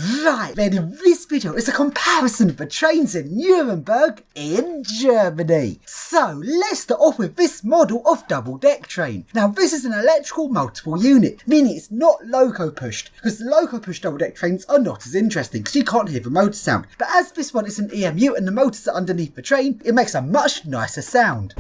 Right, then in this video is a comparison of the trains in Nuremberg in Germany. So let's start off with this model of double-deck train. Now this is an electrical multiple unit, meaning it's not loco pushed, because the loco pushed double-deck trains are not as interesting because you can't hear the motor sound. But as this one is an EMU and the motors are underneath the train, it makes a much nicer sound.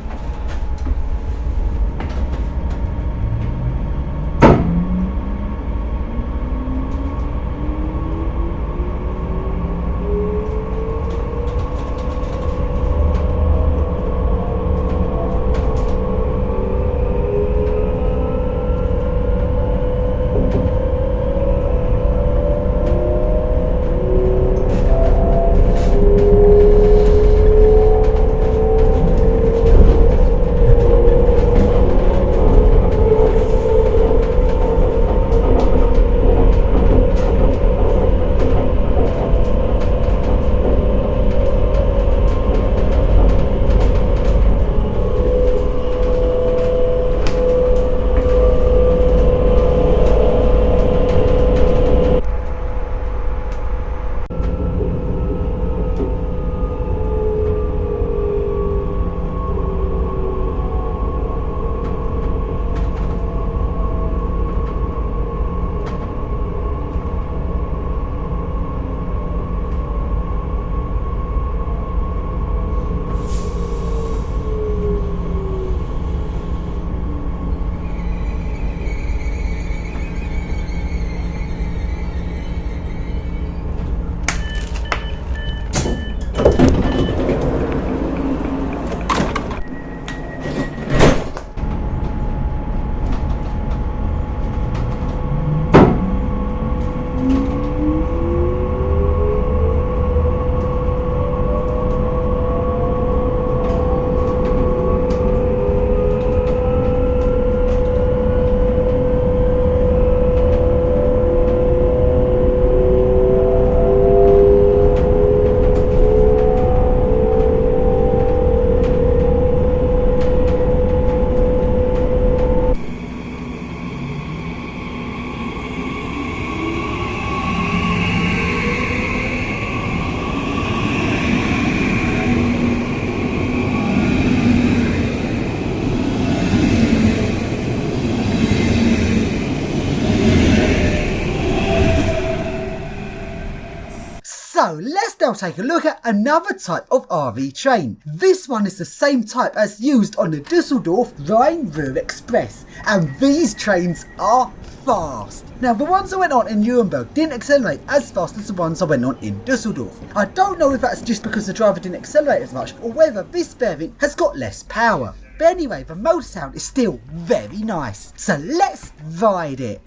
So let's now take a look at another type of RV train. This one is the same type as used on the Düsseldorf Rhine-Ruhr Express, and these trains are fast. Now the ones that went on in Nuremberg didn't accelerate as fast as the ones that went on in Düsseldorf. I don't know if that's just because the driver didn't accelerate as much or whether this variant has got less power. But anyway, the motor sound is still very nice. So let's ride it.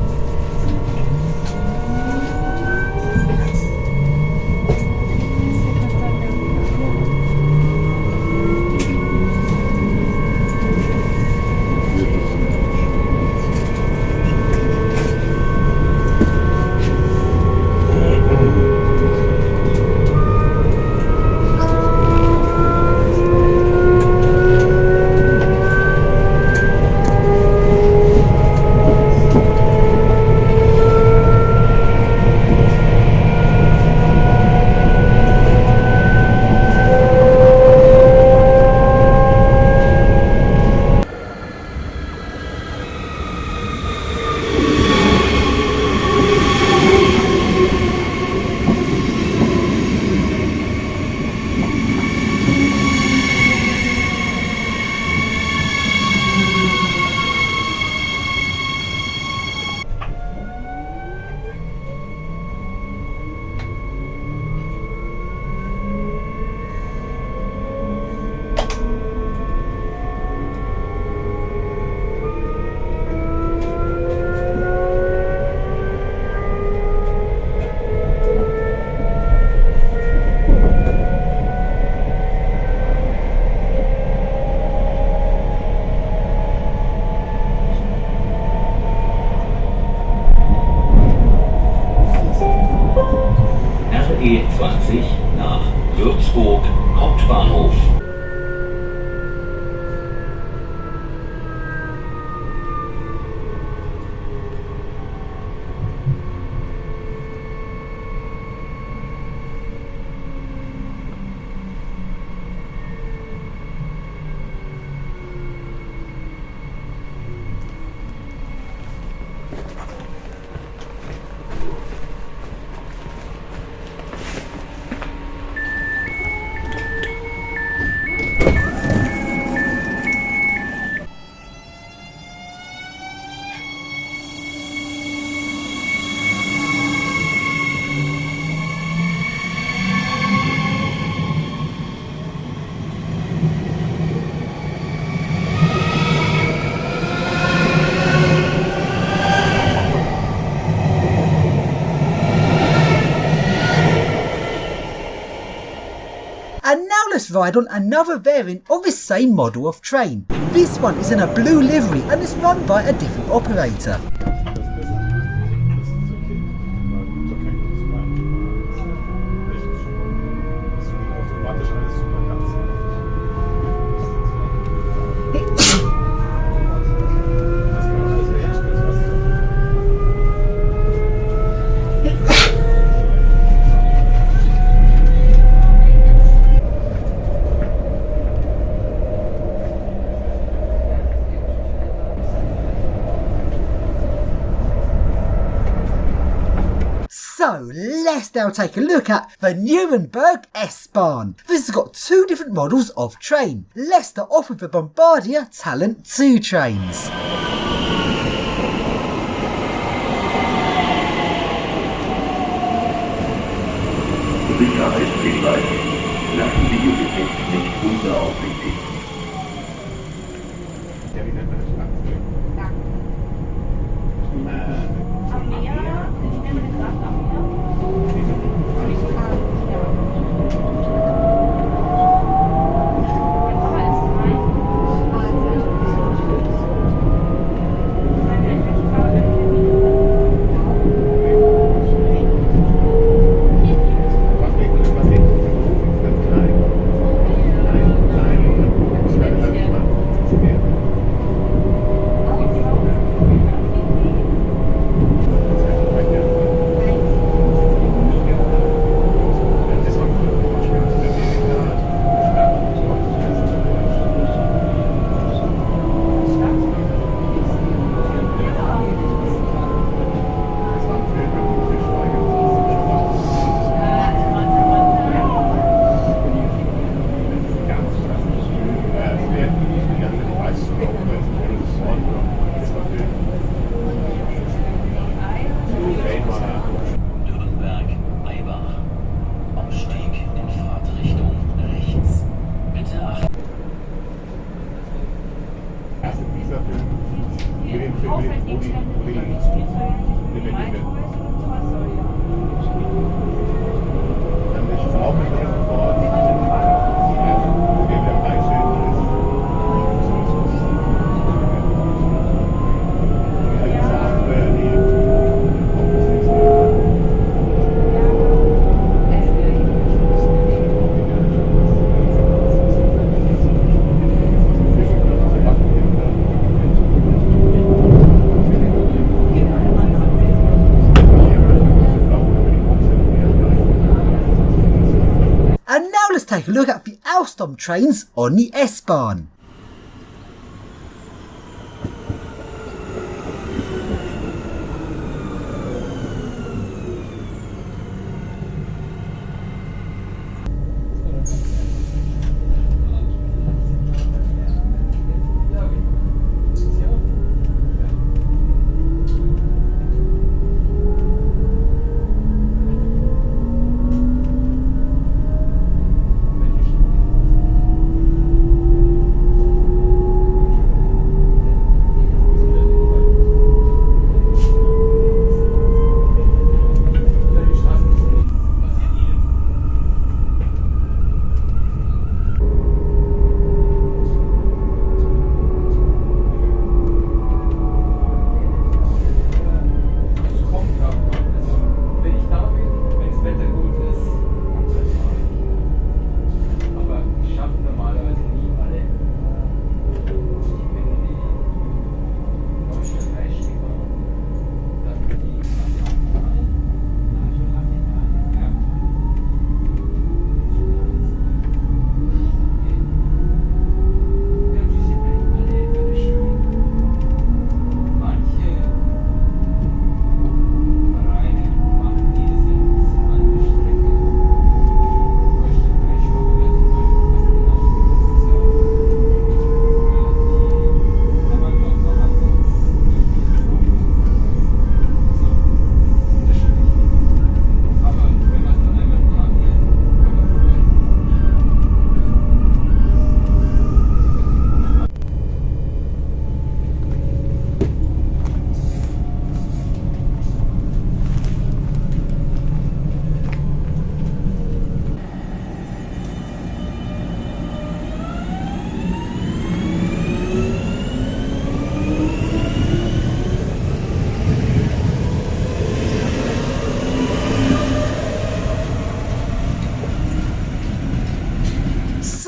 E20 nach Würzburg Hauptbahnhof. let's ride on another variant of this same model of train. This one is in a blue livery and is run by a different operator. So let's now take a look at the Nuremberg S-Bahn. This has got two different models of train. Let's start off with the Bombardier Talent 2 trains. Sicherheitshinweis. Lassen Sie Ihr Gepäck nicht unbeaufsichtigt. And now let's take a look at the Alstom trains on the S-Bahn.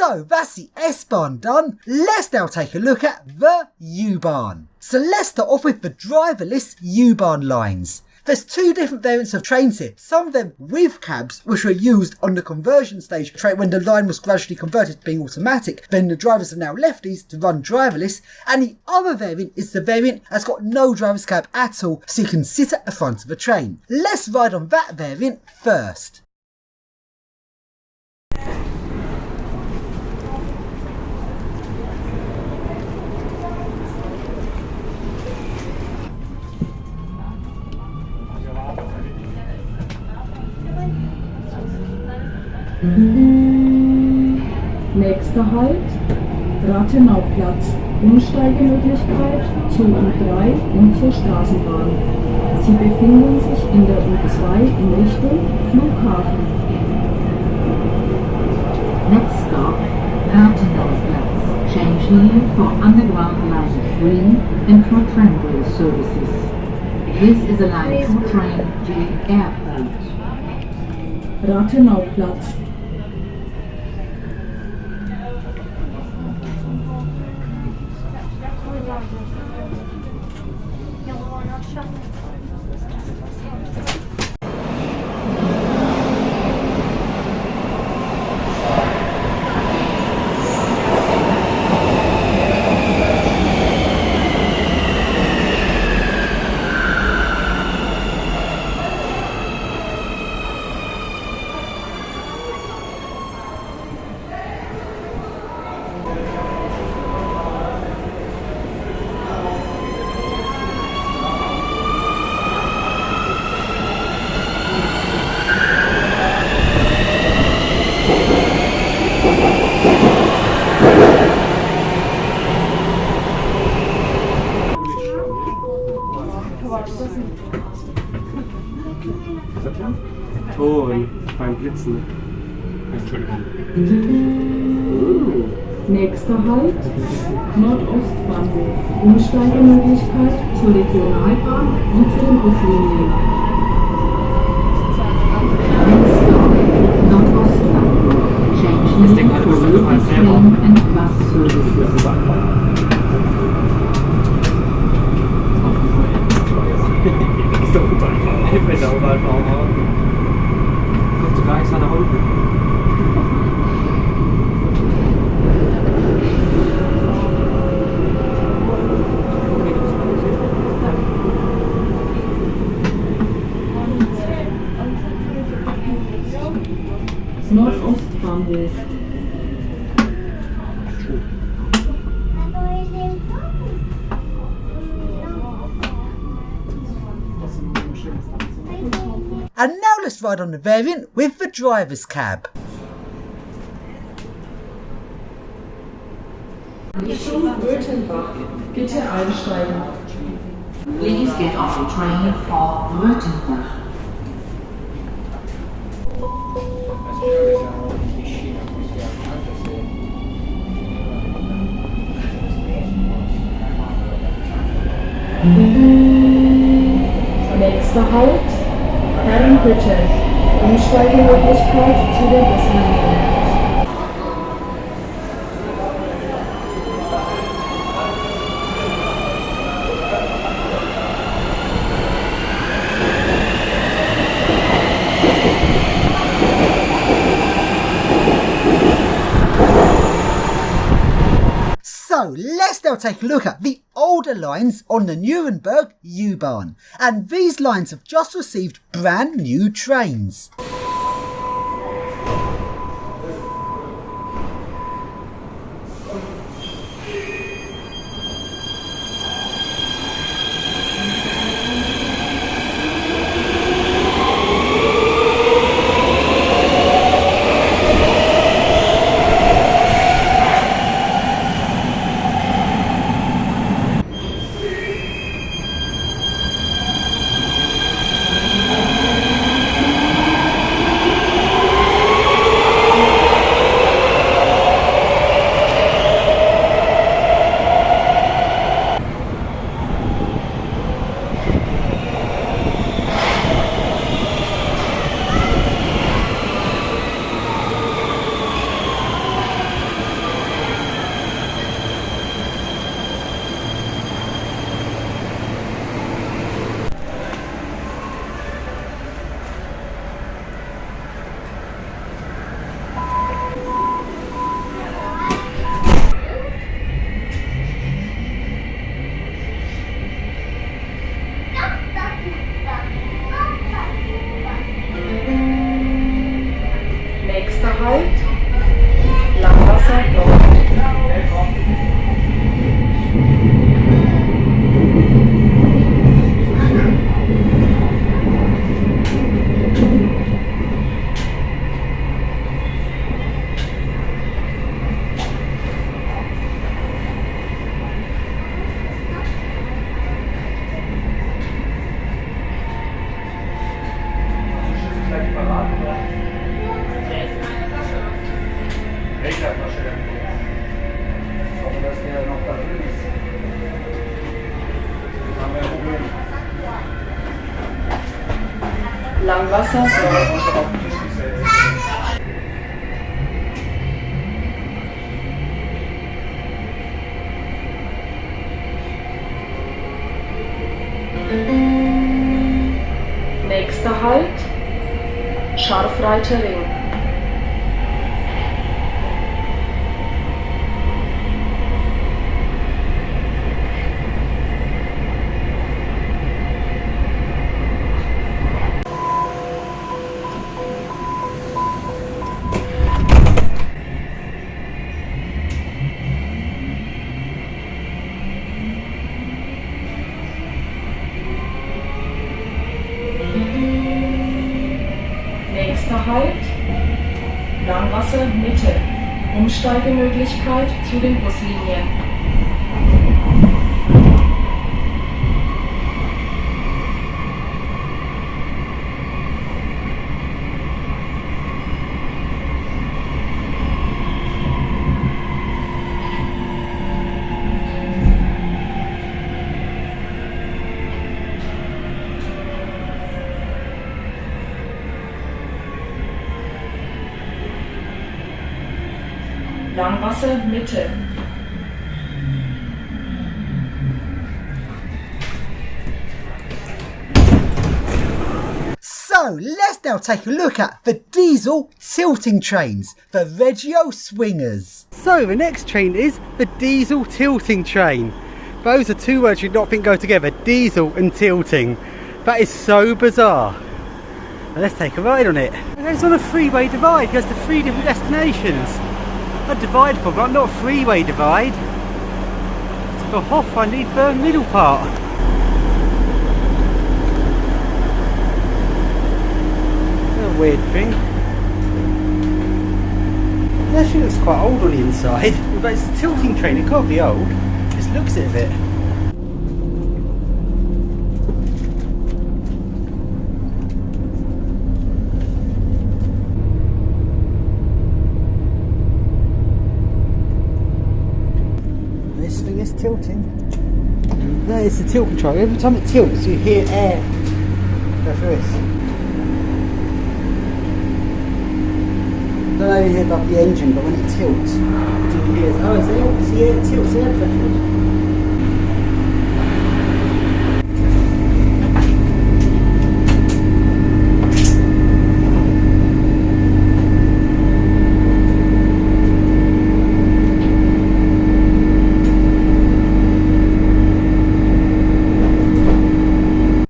So that's the S-Bahn done. Let's now take a look at the U-Bahn. So let's start off with the driverless U-Bahn lines. There's two different variants of trains here, some of them with cabs which were used on the conversion stage when the line was gradually converted to being automatic, then the drivers have now left these to run driverless, and the other variant is the variant that's got no driver's cab at all, so you can sit at the front of a train. Let's ride on that variant first. Nächster Halt, Rathenauplatz. Umsteigemöglichkeit zur U3 und zur Straßenbahn. Sie befinden sich in der U2 in Richtung Flughafen. Next stop, Rathenauplatz. Change here for Underground Line 3 and for tramway services. This is a line for train to airport. Rathenauplatz. Oh, beim Blitzen. Entschuldigung. Nächster Halt, Nordostbahnhof. Umsteigemöglichkeit zur Regionalbahn und zu den Buslinien. Next stop, Nordostbahnhof. Change here for local train and bus services. Ist doch gut einfach. Ich bin auch einfach mal. Kommt sogar extra nach unten. Nordostbahnhof. And now let's ride on the variant with the driver's cab. Richtung Röthenbach. Bitte einsteigen. Please get off the train for Nuremberg. Nächster Halt, Herrenhütte. Umsteigemöglichkeit zu den Buslinien. So let's now take a look at the older lines on the Nuremberg U-Bahn, and these lines have just received brand new trains. Halt. Langwasser Nord. Langwasser Nord. Nächster Halt, Scharfreiter Ring. Nächster Halt, Langwasser Mitte. Umsteigemöglichkeit zu den Buslinien. Langwasser Mitte. So let's now take a look at the diesel tilting trains, the Regio Swingers. So the next train is the diesel tilting train. Those are two words you'd not think go together, diesel and tilting. That is so bizarre. Now let's take a ride on it. It's on a three-way divide, it goes to 3 different destinations. A divide for, but not a three-way divide. So for Hoff I need the middle part. A weird thing. It actually looks quite old on the inside, but it's a tilting train, it can't be old. Just looks at it. This thing is tilting. There is the tilt control. Every time it tilts you hear air go through this. I don't know if you hear about the engine, but when it tilts, you hear, oh, it's the air, it tilts the air pressure.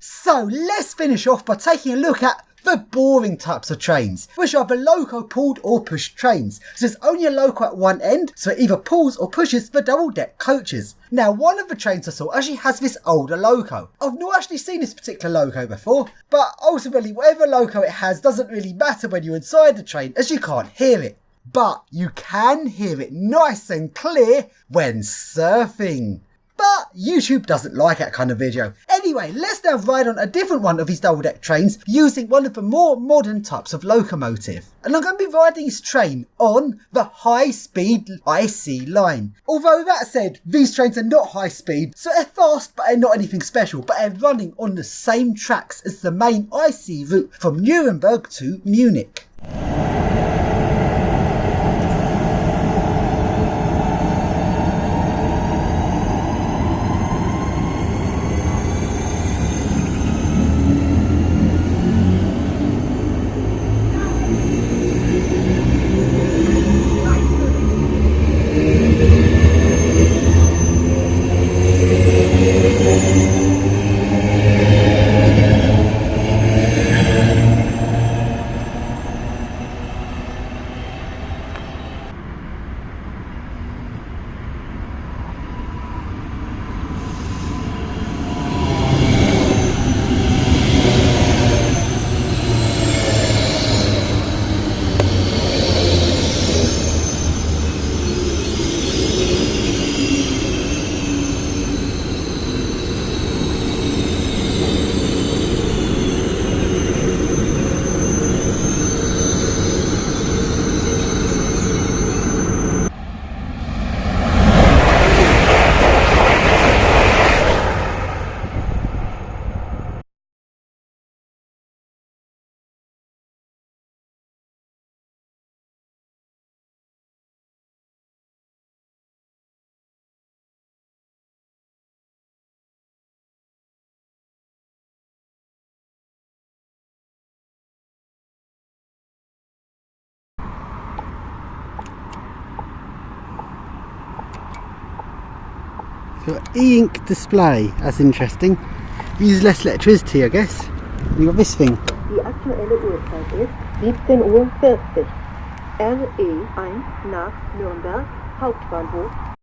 So let's finish off by taking a look at the boring types of trains, which are the loco-pulled or pushed trains. So there's only a loco at one end, so it either pulls or pushes the double-deck coaches. Now one of the trains I saw actually has this older loco. I've not actually seen this particular loco before, but ultimately whatever loco it has doesn't really matter when you're inside the train, as you can't hear it. But you can hear it nice and clear when surfing. But YouTube doesn't like that kind of video. Anyway, let's now ride on a different one of these double-deck trains using one of the more modern types of locomotive. And I'm going to be riding this train on the high-speed IC line. Although that said, these trains are not high-speed, so they're fast but they're not anything special, but they're running on the same tracks as the main IC route from Nuremberg to Munich. Got e-ink display, that's interesting. Uses less electricity, I guess. You got this thing. Die aktuelle Uhrzeit ist 17:40 Uhr. RE1 nach Nürnberg Hauptbahnhof